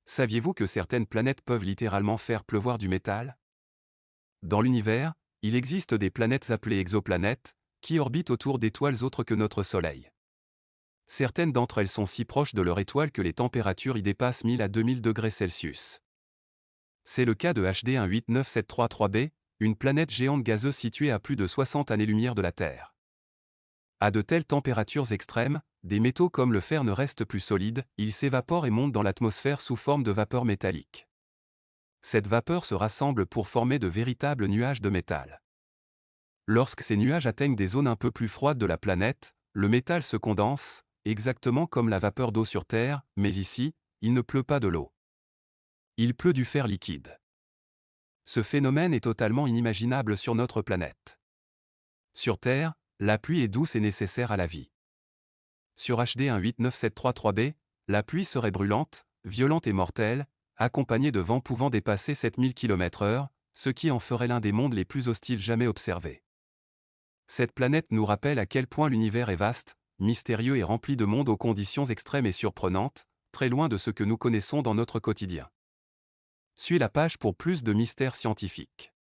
Saviez-vous que certaines planètes peuvent littéralement faire pleuvoir du métal? Dans l'univers, il existe des planètes appelées exoplanètes, qui orbitent autour d'étoiles autres que notre Soleil. Certaines d'entre elles sont si proches de leur étoile que les températures y dépassent 1000 à 2000 degrés Celsius. C'est le cas de HD 189733b, une planète géante gazeuse située à plus de 60 années-lumière de la Terre. À de telles températures extrêmes, des métaux comme le fer ne restent plus solides, ils s'évaporent et montent dans l'atmosphère sous forme de vapeur métallique. Cette vapeur se rassemble pour former de véritables nuages de métal. Lorsque ces nuages atteignent des zones un peu plus froides de la planète, le métal se condense, exactement comme la vapeur d'eau sur Terre, mais ici, il ne pleut pas de l'eau. Il pleut du fer liquide. Ce phénomène est totalement inimaginable sur notre planète. Sur Terre, la pluie est douce et nécessaire à la vie. Sur HD 189733b, la pluie serait brûlante, violente et mortelle, accompagnée de vents pouvant dépasser 7000 km/h, ce qui en ferait l'un des mondes les plus hostiles jamais observés. Cette planète nous rappelle à quel point l'univers est vaste, mystérieux et rempli de mondes aux conditions extrêmes et surprenantes, très loin de ce que nous connaissons dans notre quotidien. Suis la page pour plus de mystères scientifiques.